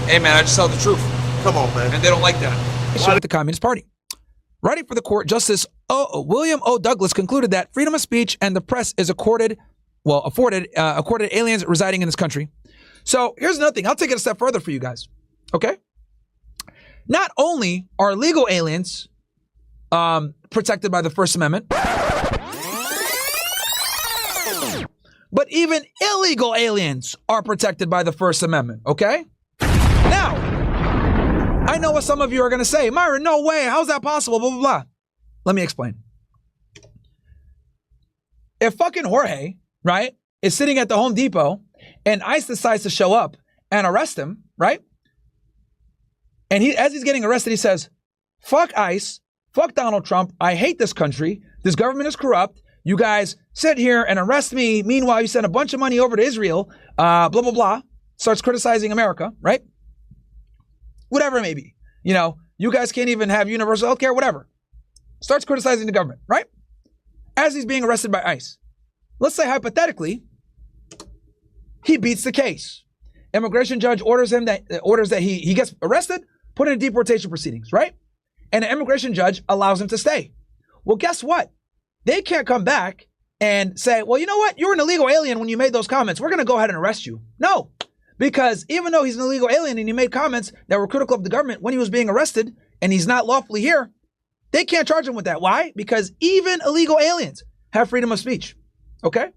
Hey, man, I just tell the truth. Come on, man. And they don't like that. With the Communist Party. Writing for the court, Justice William O. Douglas concluded that freedom of speech and the press is afforded aliens residing in this country. So here's another thing. I'll take it a step further for you guys. Okay? Not only are legal aliens protected by the First Amendment, but even illegal aliens are protected by the First Amendment. Okay? Now, I know what some of you are going to say. Myron, no way. How's that possible? Blah, blah, blah. Let me explain. If fucking Jorge, right, is sitting at the Home Depot and ICE decides to show up and arrest him, right? And as he's getting arrested, he says, fuck ICE, fuck Donald Trump. I hate this country. This government is corrupt. You guys sit here and arrest me. Meanwhile, you send a bunch of money over to Israel, blah, blah, blah. Starts criticizing America, right? Whatever it may be. You know, you guys can't even have universal health care, whatever. Starts criticizing the government, right? As he's being arrested by ICE. Let's say hypothetically, he beats the case. Immigration judge orders that he gets arrested, put in deportation proceedings, right? And the immigration judge allows him to stay. Well, guess what? They can't come back and say, well, you know what? You were an illegal alien when you made those comments. We're going to go ahead and arrest you. No. Because even though he's an illegal alien and he made comments that were critical of the government when he was being arrested and he's not lawfully here, they can't charge him with that. Why? Because even illegal aliens have freedom of speech. Okay?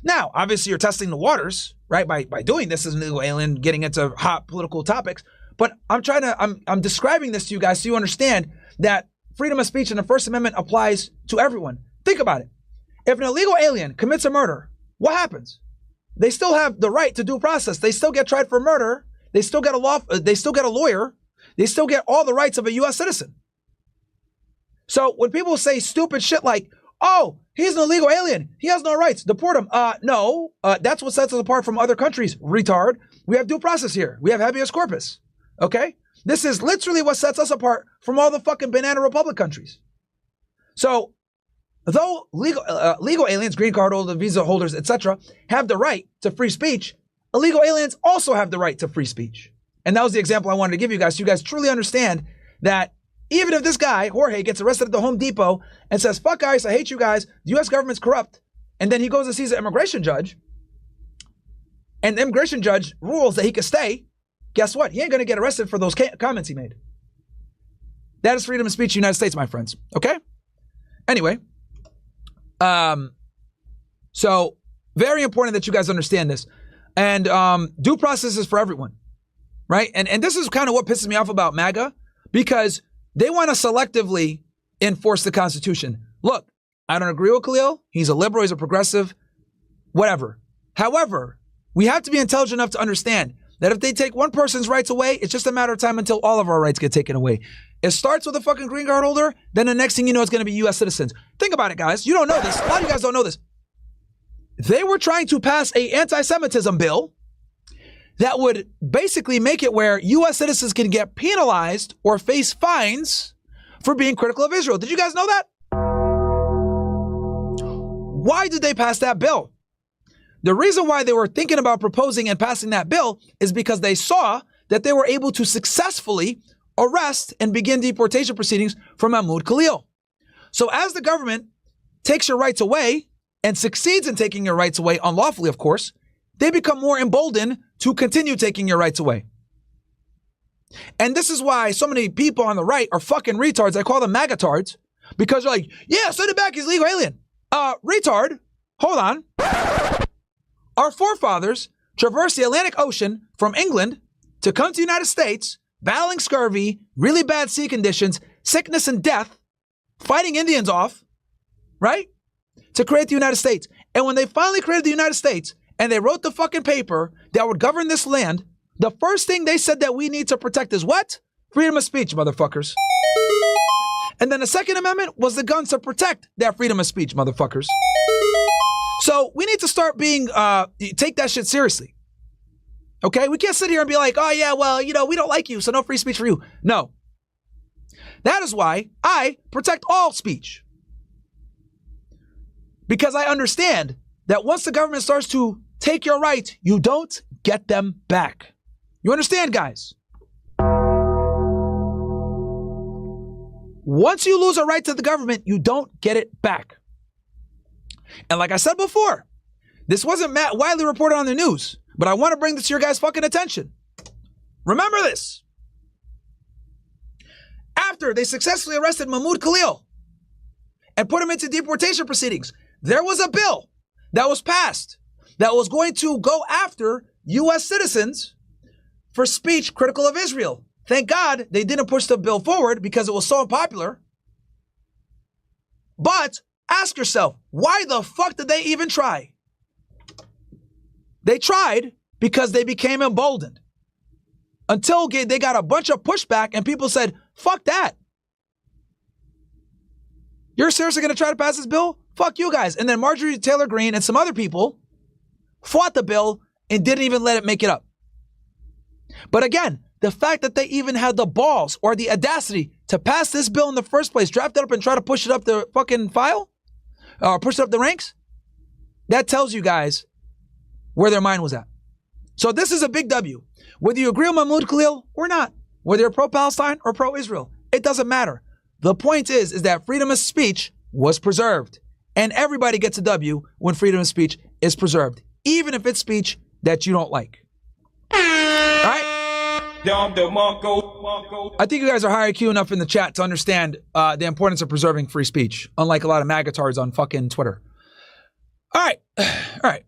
Now, obviously you're testing the waters, right? By doing this as an illegal alien, getting into hot political topics. But I'm describing this to you guys so you understand that freedom of speech in the First Amendment applies to everyone. Think about it. If an illegal alien commits a murder, what happens? They still have the right to due process. They still get tried for murder. They still get a lawyer. They still get all the rights of a U.S. citizen. So when people say stupid shit like, oh, he's an illegal alien, he has no rights, deport him. No, that's what sets us apart from other countries, retard. We have due process here. We have habeas corpus. Okay? This is literally what sets us apart from all the fucking banana republic countries. So though legal aliens, green card holders, visa holders, etc., have the right to free speech, illegal aliens also have the right to free speech. And that was the example I wanted to give you guys so you guys truly understand that even if this guy, Jorge, gets arrested at the Home Depot and says, fuck ICE, I hate you guys, the U.S. government's corrupt, and then he goes and sees an immigration judge, and the immigration judge rules that he can stay, guess what? He ain't going to get arrested for those comments he made. That is freedom of speech in the United States, my friends. Okay? Anyway. So very important that you guys understand this. And due process is for everyone. Right? And this is kind of what pisses me off about MAGA, because they want to selectively enforce the Constitution. Look, I don't agree with Khalil. He's a liberal, he's a progressive, whatever. However, we have to be intelligent enough to understand that if they take one person's rights away, it's just a matter of time until all of our rights get taken away. It starts with a fucking green card holder, then the next thing you know, it's going to be U.S. citizens. Think about it, guys. You don't know this. A lot of you guys don't know this. They were trying to pass an anti-Semitism bill that would basically make it where U.S. citizens can get penalized or face fines for being critical of Israel. Did you guys know that? Why did they pass that bill? The reason why they were thinking about proposing and passing that bill is because they saw that they were able to successfully arrest and begin deportation proceedings for Mahmoud Khalil. So as the government takes your rights away and succeeds in taking your rights away, unlawfully, of course, they become more emboldened to continue taking your rights away. And this is why so many people on the right are fucking retards. I call them MAGA-tards, because they're like, yeah, send it back, he's a legal alien. Retard, hold on. Our forefathers traversed the Atlantic Ocean from England to come to the United States, battling scurvy, really bad sea conditions, sickness and death, fighting Indians off, right? To create the United States. And when they finally created the United States and they wrote the fucking paper that would govern this land, the first thing they said that we need to protect is what? Freedom of speech, motherfuckers. And then the Second Amendment was the guns to protect that freedom of speech, motherfuckers. So we need to start take that shit seriously. Okay? We can't sit here and be like, oh yeah, well, you know, we don't like you, so no free speech for you. No. That is why I protect all speech. Because I understand that once the government starts to take your rights, you don't get them back. You understand, guys? Once you lose a right to the government, you don't get it back. And like I said before, this wasn't widely reported on the news, but I want to bring this to your guys' fucking attention. Remember this. After they successfully arrested Mahmoud Khalil and put him into deportation proceedings, there was a bill that was passed that was going to go after U.S. citizens for speech critical of Israel. Thank God they didn't push the bill forward because it was so unpopular. But ask yourself, why the fuck did they even try? They tried because they became emboldened. Until they got a bunch of pushback and people said, fuck that. You're seriously going to try to pass this bill? Fuck you guys. And then Marjorie Taylor Greene and some other people fought the bill and didn't even let it make it up. But again, the fact that they even had the balls or the audacity to pass this bill in the first place, draft it up and try to push it up the fucking file, or push it up the ranks, that tells you guys where their mind was at. So this is a big W. Whether you agree with Mahmoud Khalil or not, whether you're pro-Palestine or pro-Israel, it doesn't matter. The point is that freedom of speech was preserved. And everybody gets a W when freedom of speech is preserved, even if it's speech that you don't like. All right? I think you guys are high IQ enough in the chat to understand the importance of preserving free speech, unlike a lot of magatards on fucking Twitter. All right.